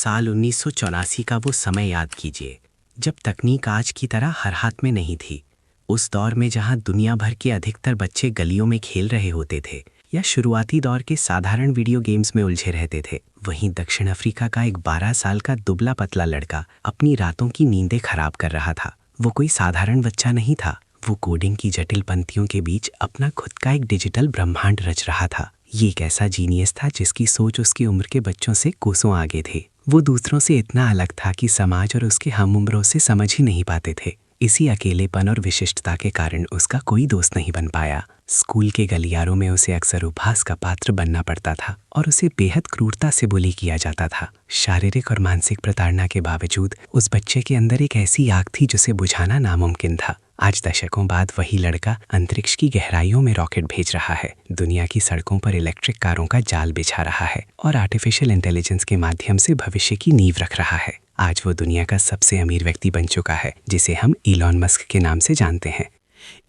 साल 1984 का वो समय याद कीजिए जब तकनीक आज की तरह हर हाथ में नहीं थी। उस दौर में जहां दुनिया भर के अधिकतर बच्चे गलियों में खेल रहे होते थे या शुरुआती दौर के साधारण वीडियो गेम्स में उलझे रहते थे, वहीं दक्षिण अफ्रीका का एक 12 साल का दुबला पतला लड़का अपनी रातों की नींदें खराब कर रहा था। वो कोई साधारण बच्चा नहीं था, वो कोडिंग की जटिल पंक्तियों के बीच अपना खुद का एक डिजिटल ब्रह्मांड रच रहा था। ये एक ऐसा जीनियस था जिसकी सोच उसकी उम्र के बच्चों से कोसों आगे थे। वो दूसरों से इतना अलग था कि समाज और उसके हम उम्रों से समझ ही नहीं पाते थे। इसी अकेलेपन और विशिष्टता के कारण उसका कोई दोस्त नहीं बन पाया। स्कूल के गलियारों में उसे अक्सर उपहास का पात्र बनना पड़ता था और उसे बेहद क्रूरता से बुली किया जाता था। शारीरिक और मानसिक प्रताड़ना के बावजूद उस बच्चे के अंदर एक ऐसी आग थी जिसे बुझाना नामुमकिन था। आज दशकों बाद वही लड़का अंतरिक्ष की गहराइयों में रॉकेट भेज रहा है, दुनिया की सड़कों पर इलेक्ट्रिक कारों का जाल बिछा रहा है और आर्टिफिशियल इंटेलिजेंस के माध्यम से भविष्य की नींव रख रहा है। आज वो दुनिया का सबसे अमीर व्यक्ति बन चुका है, जिसे हम इलॉन मस्क के नाम से जानते हैं।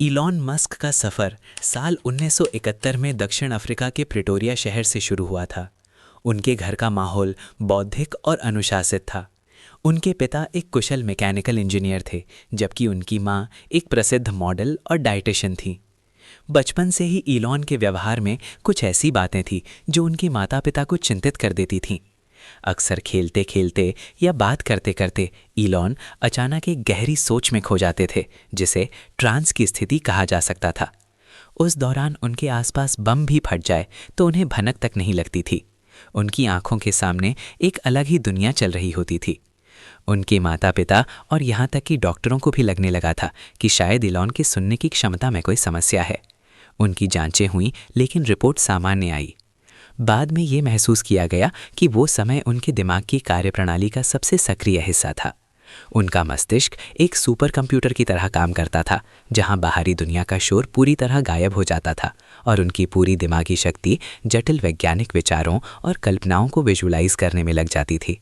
इलॉन मस्क का सफ़र साल 1971 में दक्षिण अफ्रीका के प्रिटोरिया शहर से शुरू हुआ था। उनके घर का माहौल बौद्धिक और अनुशासित था। उनके पिता एक कुशल मैकेनिकल इंजीनियर थे, जबकि उनकी माँ एक प्रसिद्ध मॉडल और डाइटिशियन थी। बचपन से ही इलॉन के व्यवहार में कुछ ऐसी बातें थीं जो उनके माता पिता को चिंतित कर देती थीं। अक्सर खेलते खेलते या बात करते करते इलॉन अचानक एक गहरी सोच में खो जाते थे, जिसे ट्रांस की स्थिति कहा जा सकता था। उस दौरान उनके आसपास बम भी फट जाए तो उन्हें भनक तक नहीं लगती थी। उनकी आंखों के सामने एक अलग ही दुनिया चल रही होती थी। उनके माता पिता और यहाँ तक कि डॉक्टरों को भी लगने लगा था कि शायद इलॉन के सुनने की क्षमता में कोई समस्या है। उनकी जांचें हुईं, लेकिन रिपोर्ट सामान्य आई। बाद में ये महसूस किया गया कि वो समय उनके दिमाग की कार्यप्रणाली का सबसे सक्रिय हिस्सा था। उनका मस्तिष्क एक सुपर कंप्यूटर की तरह काम करता था, जहां बाहरी दुनिया का शोर पूरी तरह गायब हो जाता था और उनकी पूरी दिमागी शक्ति जटिल वैज्ञानिक विचारों और कल्पनाओं को विजुलाइज करने में लग जाती थी।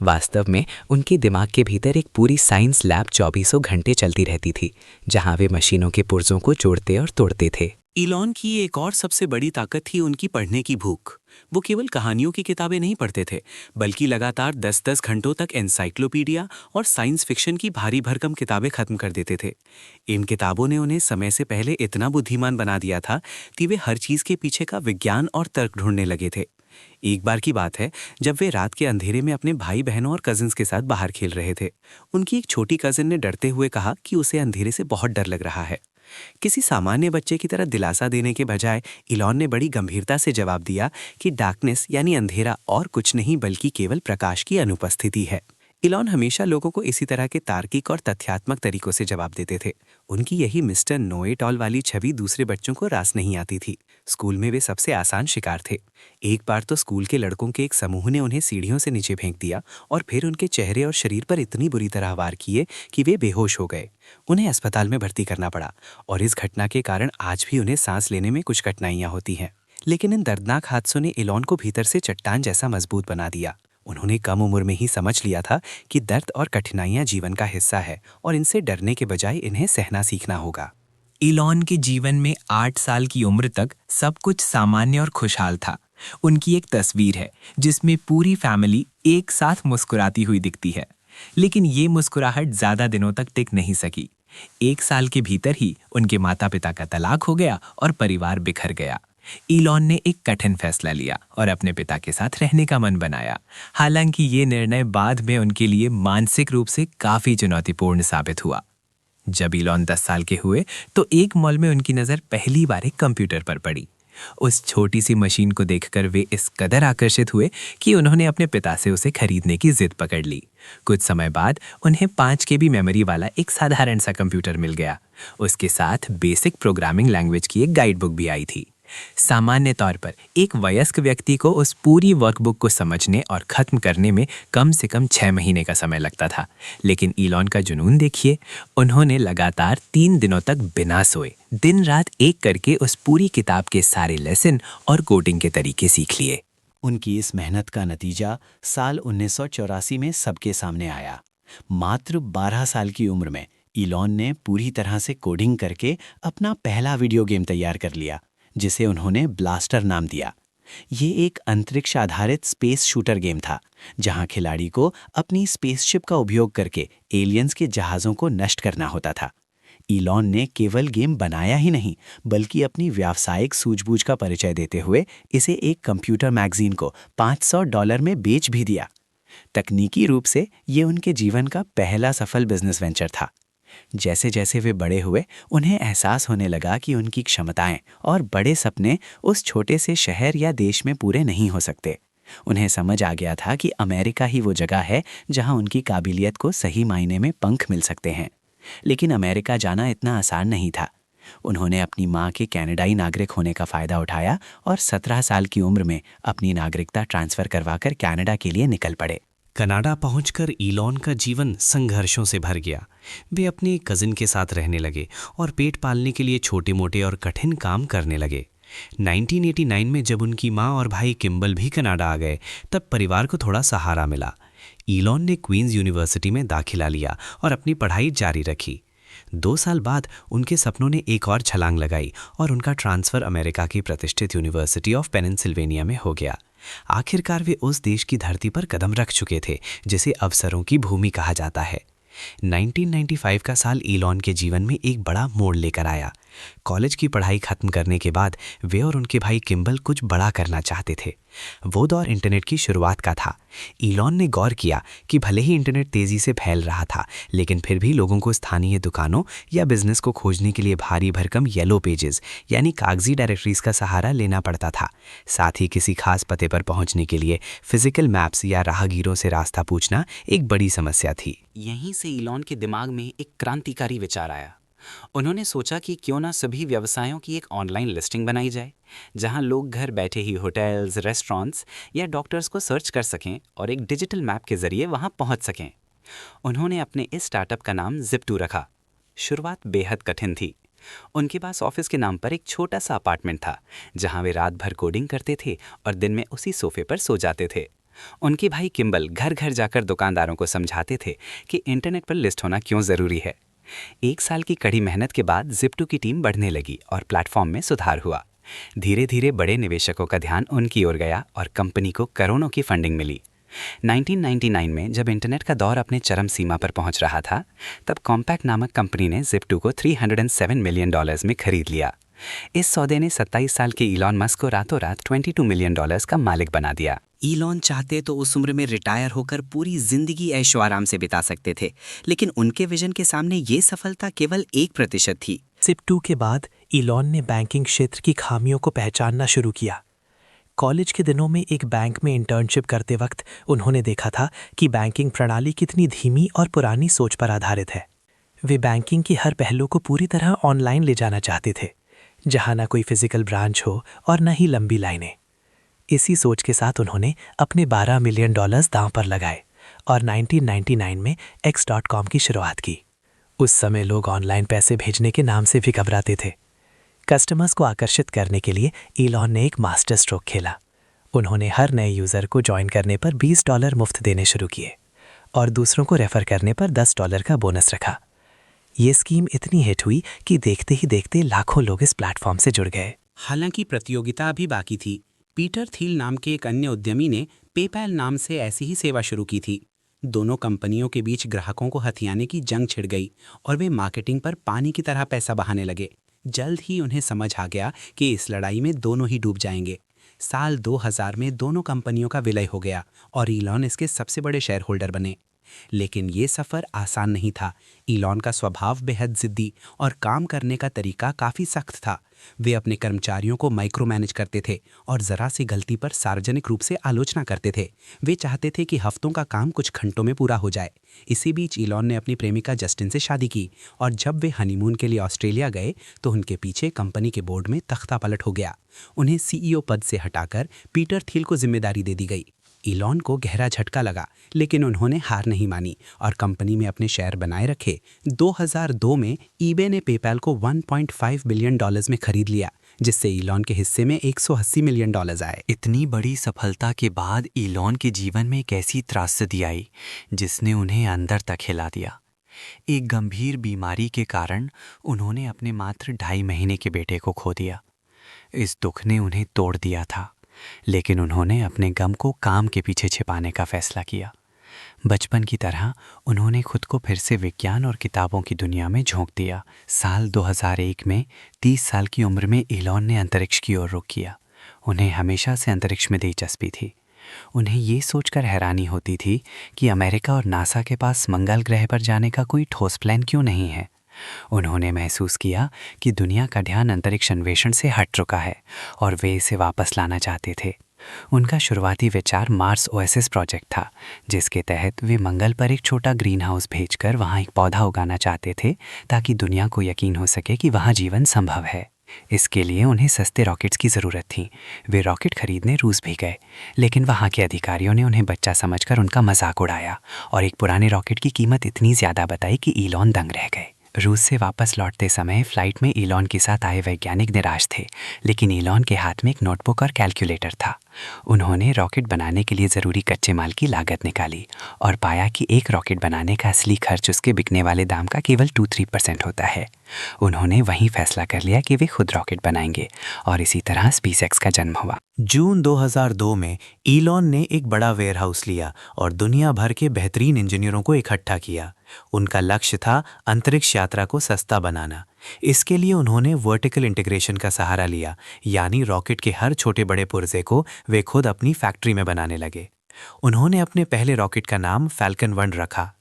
वास्तव में उनके दिमाग के भीतर एक पूरी साइंस लैब 24 घंटे चलती रहती थी, जहां वे मशीनों के पुर्जों को जोड़ते और तोड़ते थे। इलॉन की एक और सबसे बड़ी ताकत थी उनकी पढ़ने की भूख। वो केवल कहानियों की किताबें नहीं पढ़ते थे, बल्कि लगातार 10-10 घंटों तक एनसाइक्लोपीडिया और साइंस फिक्शन की भारी भरकम किताबें खत्म कर देते थे। इन किताबों ने उन्हें समय से पहले इतना बुद्धिमान बना दिया था कि वे हर चीज़ के पीछे का विज्ञान और तर्क ढूंढने लगे थे। एक बार की बात है जब वे रात के अंधेरे में अपने भाई बहनों और कजिन्स के साथ बाहर खेल रहे थे। उनकी एक छोटी कजिन ने डरते हुए कहा कि उसे अंधेरे से बहुत डर लग रहा है। किसी सामान्य बच्चे की तरह दिलासा देने के बजाय इलॉन ने बड़ी गंभीरता से जवाब दिया कि डार्कनेस यानी अंधेरा और कुछ नहीं बल्कि केवल प्रकाश की अनुपस्थिति है। इलॉन हमेशा लोगों को इसी तरह के तार्किक और तथ्यात्मक तरीकों से जवाब देते थे। उनकी यही मिस्टर नो इट ऑल वाली छवि दूसरे बच्चों को रास नहीं आती थी। स्कूल में वे सबसे आसान शिकार थे। एक बार तो स्कूल के लड़कों के एक समूह ने उन्हें सीढ़ियों से नीचे फेंक दिया और फिर उनके चेहरे और शरीर पर इतनी बुरी तरह वार किए कि वे बेहोश हो गए। उन्हें अस्पताल में भर्ती करना पड़ा और इस घटना के कारण आज भी उन्हें सांस लेने में कुछ कठिनाइयां होती हैं। लेकिन इन दर्दनाक हादसों ने इलॉन को भीतर से चट्टान जैसा मजबूत बना दिया। उन्होंने कम उम्र में ही समझ लिया था कि दर्द और कठिनाइयां जीवन का हिस्सा है और इनसे डरने के बजाय इन्हें सहना सीखना होगा। इलॉन के जीवन में 8 साल की उम्र तक सब कुछ सामान्य और खुशहाल था। उनकी एक तस्वीर है जिसमें पूरी फैमिली एक साथ मुस्कुराती हुई दिखती है, लेकिन ये मुस्कुराहट ज्यादा दिनों तक टिक नहीं सकी। 1 साल के भीतर ही उनके माता पिता का तलाक हो गया और परिवार बिखर गया। इलॉन ने एक कठिन फैसला लिया और अपने पिता के साथ रहने का मन बनाया। हालांकि ये निर्णय बाद में उनके लिए मानसिक रूप से काफी चुनौतीपूर्ण साबित हुआ। जब इलॉन 10 साल के हुए तो एक मॉल में उनकी नज़र पहली बार एक कंप्यूटर पर पड़ी। उस छोटी सी मशीन को देखकर वे इस कदर आकर्षित हुए कि उन्होंने अपने पिता से उसे खरीदने की जिद पकड़ ली। कुछ समय बाद उन्हें 5 KB मेमोरी वाला एक साधारण सा कंप्यूटर मिल गया। उसके साथ बेसिक प्रोग्रामिंग लैंग्वेज की एक गाइड बुक भी आई थी। सामान्य तौर पर एक वयस्क व्यक्ति को उस पूरी वर्कबुक को समझने और खत्म करने में कम से कम 6 महीने का समय लगता था, लेकिन इलॉन का जुनून देखिए। उन्होंने लगातार 3 दिनों तक बिना सोए दिन रात एक करके उस पूरी किताब के सारे लेसन और कोडिंग के तरीके सीख लिए। उनकी इस मेहनत का नतीजा साल 1984 में सबके सामने आया। मात्र 12 साल की उम्र में इलॉन ने पूरी तरह से कोडिंग करके अपना पहला वीडियो गेम तैयार कर लिया, जिसे उन्होंने ब्लास्टर नाम दिया। ये एक अंतरिक्ष आधारित स्पेस शूटर गेम था, जहां खिलाड़ी को अपनी स्पेसशिप का उपयोग करके एलियंस के जहाज़ों को नष्ट करना होता था। इलॉन ने केवल गेम बनाया ही नहीं, बल्कि अपनी व्यावसायिक सूझबूझ का परिचय देते हुए इसे एक कंप्यूटर मैगजीन को $500 में बेच भी दिया। तकनीकी रूप से ये उनके जीवन का पहला सफल बिजनेस वेंचर था। जैसे जैसे वे बड़े हुए, उन्हें एहसास होने लगा कि उनकी क्षमताएं और बड़े सपने उस छोटे से शहर या देश में पूरे नहीं हो सकते। उन्हें समझ आ गया था कि अमेरिका ही वो जगह है जहां उनकी काबिलियत को सही मायने में पंख मिल सकते हैं। लेकिन अमेरिका जाना इतना आसान नहीं था। उन्होंने अपनी माँ के कनाडाई नागरिक होने का फ़ायदा उठाया और 17 साल की उम्र में अपनी नागरिकता ट्रांसफ़र करवाकर कनाडा के लिए निकल पड़े। कनाडा पहुंचकर इलॉन का जीवन संघर्षों से भर गया। वे अपने कजिन के साथ रहने लगे और पेट पालने के लिए छोटे मोटे और कठिन काम करने लगे। 1989 में जब उनकी माँ और भाई किम्बल भी कनाडा आ गए, तब परिवार को थोड़ा सहारा मिला। इलॉन ने क्वींस यूनिवर्सिटी में दाखिला लिया और अपनी पढ़ाई जारी रखी। 2 साल बाद उनके सपनों ने एक और छलांग लगाई और उनका ट्रांसफ़र अमेरिका की प्रतिष्ठित यूनिवर्सिटी ऑफ पेनिनसिल्वेनिया में हो गया। आखिरकार वे उस देश की धरती पर कदम रख चुके थे जिसे अवसरों की भूमि कहा जाता है। 1995 का साल इलॉन के जीवन में एक बड़ा मोड़ लेकर आया। कॉलेज की पढ़ाई खत्म करने के बाद वे और उनके भाई किम्बल कुछ बड़ा करना चाहते थे। वो दौर इंटरनेट की शुरुआत का था। इलॉन ने गौर किया कि भले ही इंटरनेट तेज़ी से फैल रहा था, लेकिन फिर भी लोगों को स्थानीय दुकानों या बिजनेस को खोजने के लिए भारी भरकम येलो पेजेस यानी कागजी डायरेक्टरीज का सहारा लेना पड़ता था। साथ ही किसी खास पते पर पहुंचने के लिए फिजिकल मैप्स या राहगीरों से रास्ता पूछना एक बड़ी समस्या थी। यहीं से इलॉन के दिमाग में एक क्रांतिकारी विचार आया। उन्होंने सोचा कि क्यों ना सभी व्यवसायों की एक ऑनलाइन लिस्टिंग बनाई जाए, जहां लोग घर बैठे ही होटल्स, रेस्टोरेंट्स या डॉक्टर्स को सर्च कर सकें और एक डिजिटल मैप के जरिए वहां पहुंच सकें। उन्होंने अपने इस स्टार्टअप का नाम Zip2 रखा। शुरुआत बेहद कठिन थी। उनके पास ऑफिस के नाम पर एक छोटा सा अपार्टमेंट था, जहां वे रात भर कोडिंग करते थे और दिन में उसी सोफे पर सो जाते थे। उनके भाई किम्बल घर घर जाकर दुकानदारों को समझाते थे कि इंटरनेट पर लिस्ट होना क्यों ज़रूरी है। 1 साल की कड़ी मेहनत के बाद Zip2 की टीम बढ़ने लगी और प्लेटफॉर्म में सुधार हुआ। धीरे धीरे बड़े निवेशकों का ध्यान उनकी ओर गया और कंपनी को करोड़ों की फंडिंग मिली। 1999 में जब इंटरनेट का दौर अपने चरम सीमा पर पहुंच रहा था, तब कॉम्पैक्ट नामक कंपनी ने Zip2 को $307 मिलियन में खरीद लिया। इस सौदे ने 27 साल के इलॉन मस्क को रातों रात $22 मिलियन का मालिक बना दिया। इलॉन चाहते तो उस उम्र में रिटायर होकर पूरी जिंदगी ऐशो आराम से बिता सकते थे, लेकिन उनके विजन के सामने ये सफलता केवल 1% थी। Zip2 के बाद इलॉन ने बैंकिंग क्षेत्र की खामियों को पहचानना शुरू किया। कॉलेज के दिनों में एक बैंक में इंटर्नशिप करते वक्त उन्होंने देखा था कि बैंकिंग प्रणाली कितनी धीमी और पुरानी सोच पर आधारित है। वे बैंकिंग के हर पहलू को पूरी तरह ऑनलाइन ले जाना चाहते थे, जहां ना कोई फिजिकल ब्रांच हो और न ही लंबी लाइनें। इसी सोच के साथ उन्होंने अपने $12 मिलियन दांव पर लगाए और 1999 में X.com की शुरुआत की। उस समय लोग ऑनलाइन पैसे भेजने के नाम से भी घबराते थे। कस्टमर्स को आकर्षित करने के लिए इलॉन ने एक मास्टर स्ट्रोक खेला। उन्होंने हर नए यूज़र को ज्वाइन करने पर $20 मुफ्त देने शुरू किए और दूसरों को रेफर करने पर $10 का बोनस रखा। ये स्कीम इतनी हिट हुई कि देखते ही देखते लाखों लोग इस प्लेटफॉर्म से जुड़ गए। हालांकि प्रतियोगिता अभी बाकी थी। पीटर थील नाम के एक अन्य उद्यमी ने पेपैल नाम से ऐसी ही सेवा शुरू की थी। दोनों कंपनियों के बीच ग्राहकों को हथियाने की जंग छिड़ गई और वे मार्केटिंग पर पानी की तरह पैसा बहाने लगे। जल्द ही उन्हें समझ आ गया कि इस लड़ाई में दोनों ही डूब जाएंगे। साल 2000 में दोनों कंपनियों का विलय हो गया और इलॉन इसके सबसे बड़े शेयर होल्डर बने। लेकिन ये सफ़र आसान नहीं था। इलॉन का स्वभाव बेहद जिद्दी और काम करने का तरीका काफ़ी सख्त था। वे अपने कर्मचारियों को माइक्रो मैनेज करते थे और ज़रा सी गलती पर सार्वजनिक रूप से आलोचना करते थे। वे चाहते थे कि हफ्तों का काम कुछ घंटों में पूरा हो जाए। इसी बीच इलॉन ने अपनी प्रेमिका जस्टिन से शादी की और जब वे हनीमून के लिए ऑस्ट्रेलिया गए तो उनके पीछे कंपनी के बोर्ड में तख्ता पलट हो गया। उन्हें CEO पद से हटाकर पीटर थील को जिम्मेदारी दे दी गई। इलॉन को गहरा झटका लगा, लेकिन उन्होंने हार नहीं मानी और कंपनी में अपने शेयर बनाए रखे। 2002 में ईबे ने पेपैल को $1.5 बिलियन में खरीद लिया, जिससे इलॉन के हिस्से में $180 मिलियन आए। इतनी बड़ी सफलता के बाद इलॉन के जीवन में एक ऐसी त्रासदी आई जिसने उन्हें अंदर तक हिला दिया। एक गंभीर बीमारी के कारण उन्होंने अपने मात्र 2.5 महीने के बेटे को खो दिया। इस दुख ने उन्हें तोड़ दिया था लेकिन उन्होंने अपने गम को काम के पीछे छिपाने का फैसला किया। बचपन की तरह उन्होंने खुद को फिर से विज्ञान और किताबों की दुनिया में झोंक दिया। साल 2001 में 30 साल की उम्र में इलॉन ने अंतरिक्ष की ओर रुख किया। उन्हें हमेशा से अंतरिक्ष में दिलचस्पी थी। उन्हें ये सोचकर हैरानी होती थी कि अमेरिका और नासा के पास मंगल ग्रह पर जाने का कोई ठोस प्लान क्यों नहीं है। उन्होंने महसूस किया कि दुनिया का ध्यान अंतरिक्ष अन्वेषण से हट चुका है और वे इसे वापस लाना चाहते थे। उनका शुरुआती विचार मार्स ओएसिस प्रोजेक्ट था, जिसके तहत वे मंगल पर एक छोटा ग्रीन हाउस भेजकर वहां एक पौधा उगाना चाहते थे ताकि दुनिया को यकीन हो सके कि वहां जीवन संभव है। इसके लिए उन्हें सस्ते रॉकेट्स की ज़रूरत थी। वे रॉकेट खरीदने रूस भी गए, लेकिन वहाँ के अधिकारियों ने उन्हें बच्चा समझकर उनका मजाक उड़ाया और एक पुराने रॉकेट की कीमत इतनी ज़्यादा बताई कि इलॉन दंग रह गए। रूस से वापस लौटते समय फ्लाइट में इलॉन के साथ आए वैज्ञानिक निराश थे, लेकिन इलॉन के हाथ में एक नोटबुक और कैलकुलेटर था। उन्होंने रॉकेट बनाने के लिए ज़रूरी कच्चे माल की लागत निकाली और पाया कि एक रॉकेट बनाने का असली खर्च उसके बिकने वाले दाम का केवल 2-3% होता है। उन्होंने वहीं फैसला कर लिया कि वे खुद रॉकेट बनाएंगे और इसी तरह स्पेसएक्स का जन्म हुआ। जून 2002 में इलॉन ने एक बड़ा वेयरहाउस लिया और दुनिया भर के बेहतरीन इंजीनियरों को इकट्ठा किया। उनका लक्ष्य था अंतरिक्ष यात्रा को सस्ता बनाना। इसके लिए उन्होंने वर्टिकल इंटीग्रेशन का सहारा लिया, यानी रॉकेट के हर छोटे बड़े पुर्जे को वे खुद अपनी फैक्ट्री में बनाने लगे। उन्होंने अपने पहले रॉकेट का नाम फैल्कन 1 रखा।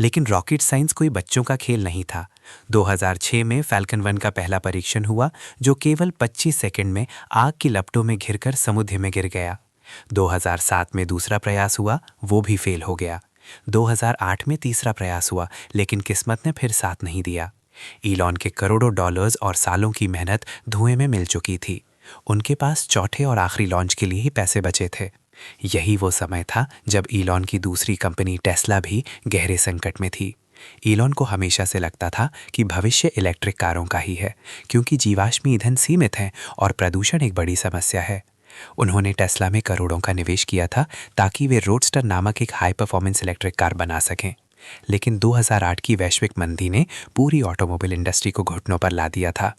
लेकिन रॉकेट साइंस कोई बच्चों का खेल नहीं था। 2006 में फैल्कन 1 का पहला परीक्षण हुआ, जो केवल 25 सेकंड में आग की लपटों में घिरकर समुद्र में गिर गया। 2007 में दूसरा प्रयास हुआ, वो भी फेल हो गया। 2008 में तीसरा प्रयास हुआ, लेकिन किस्मत ने फिर साथ नहीं दिया। इलॉन के करोड़ों डॉलर्स और सालों की मेहनत धुएं में मिल चुकी थी। उनके पास चौथे और आखिरी लॉन्च के लिए ही पैसे बचे थे। यही वो समय था जब इलॉन की दूसरी कंपनी टेस्ला भी गहरे संकट में थी। इलॉन को हमेशा से लगता था कि भविष्य इलेक्ट्रिक कारों का ही है, क्योंकि जीवाश्मी ईंधन सीमित हैं और प्रदूषण एक बड़ी समस्या है। उन्होंने टेस्ला में करोड़ों का निवेश किया था ताकि वे रोडस्टर नामक एक हाई परफॉर्मेंस इलेक्ट्रिक कार बना सकें। लेकिन 2008 की वैश्विक मंदी ने पूरी ऑटोमोबाइल इंडस्ट्री को घुटनों पर ला दिया था।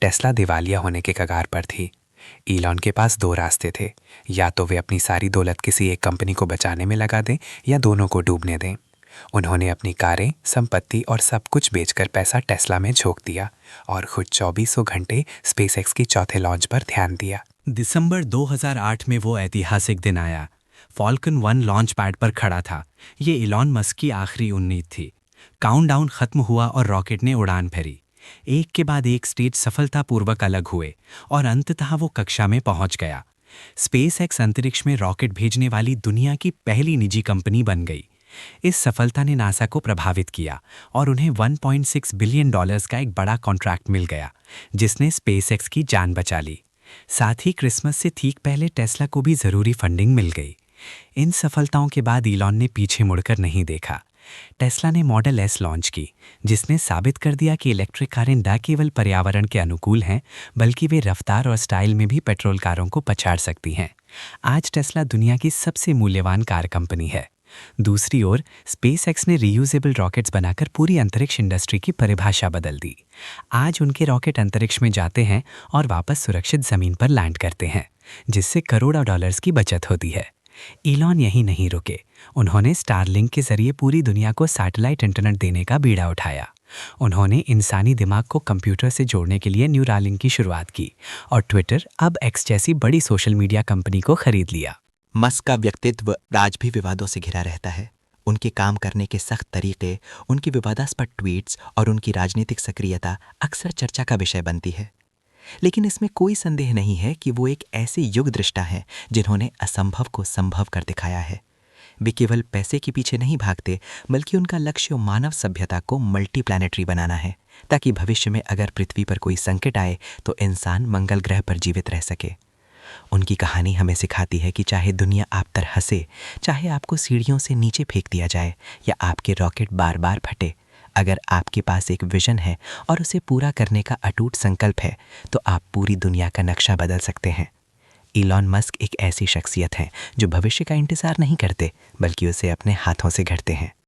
टेस्ला दिवालिया होने के कगार पर थी। इलॉन के पास 2 रास्ते थे, या तो वे अपनी सारी दौलत किसी एक कंपनी को बचाने में लगा दें या दोनों को डूबने दें। उन्होंने अपनी कारें, संपत्ति और सब कुछ बेचकर पैसा टेस्ला में झोंक दिया और खुद 2400 घंटे स्पेसएक्स की चौथे लॉन्च पर ध्यान दिया। दिसंबर 2008 में वो ऐतिहासिक दिन आया। फॉल्कन 1 लॉन्च पैड पर खड़ा था। ये इलॉन मस्क की आखिरी उम्मीद थी। काउंटडाउन खत्म हुआ और रॉकेट ने उड़ान भरी। एक के बाद एक स्टेज सफलतापूर्वक अलग हुए और अंततः वो कक्षा में पहुंच गया। स्पेसएक्स अंतरिक्ष में रॉकेट भेजने वाली दुनिया की पहली निजी कंपनी बन गई। इस सफलता ने नासा को प्रभावित किया और उन्हें $1.6 बिलियन का एक बड़ा कॉन्ट्रैक्ट मिल गया, जिसने स्पेसएक्स की जान बचा ली। साथ ही क्रिसमस से ठीक पहले टेस्ला को भी ज़रूरी फंडिंग मिल गई। इन सफलताओं के बाद इलॉन ने पीछे मुड़कर नहीं देखा। टेस्ला ने मॉडल एस लॉन्च की, जिसने साबित कर दिया कि इलेक्ट्रिक कारें न केवल पर्यावरण के अनुकूल हैं, बल्कि वे रफ्तार और स्टाइल में भी पेट्रोल कारों को पछाड़ सकती हैं। आज टेस्ला दुनिया की सबसे मूल्यवान कार कंपनी है। दूसरी ओर स्पेसएक्स ने रीयूजेबल रॉकेट्स बनाकर पूरी अंतरिक्ष इंडस्ट्री की परिभाषा बदल दी। आज उनके रॉकेट अंतरिक्ष में जाते हैं और वापस सुरक्षित ज़मीन पर लैंड करते हैं, जिससे करोड़ों डॉलर्स की बचत होती है। इलॉन यहीं नहीं रुके। उन्होंने स्टारलिंक के जरिए पूरी दुनिया को सैटेलाइट इंटरनेट देने का बीड़ा उठाया। उन्होंने इंसानी दिमाग को कंप्यूटर से जोड़ने के लिए न्यूरालिंक की शुरुआत की और ट्विटर, अब एक्स जैसी बड़ी सोशल मीडिया कंपनी को खरीद लिया। मस्क का व्यक्तित्व आज भी विवादों से घिरा रहता है। उनके काम करने के सख्त तरीके, उनकी विवादास्पद ट्वीट्स और उनकी राजनीतिक सक्रियता अक्सर चर्चा का विषय बनती है। लेकिन इसमें कोई संदेह नहीं है कि वो एक ऐसे युग दृष्टा हैं जिन्होंने असंभव को संभव कर दिखाया है। वे केवल पैसे के पीछे नहीं भागते, बल्कि उनका लक्ष्य मानव सभ्यता को मल्टी प्लैनेटरी बनाना है, ताकि भविष्य में अगर पृथ्वी पर कोई संकट आए तो इंसान मंगल ग्रह पर जीवित रह सके। उनकी कहानी हमें सिखाती है कि चाहे दुनिया आप पर हंसे, चाहे आपको सीढ़ियों से नीचे फेंक दिया जाए या आपके रॉकेट बार बार फटे, अगर आपके पास एक विजन है और उसे पूरा करने का अटूट संकल्प है, तो आप पूरी दुनिया का नक्शा बदल सकते हैं। इलॉन मस्क एक ऐसी शख्सियत हैं जो भविष्य का इंतजार नहीं करते, बल्कि उसे अपने हाथों से गढ़ते हैं।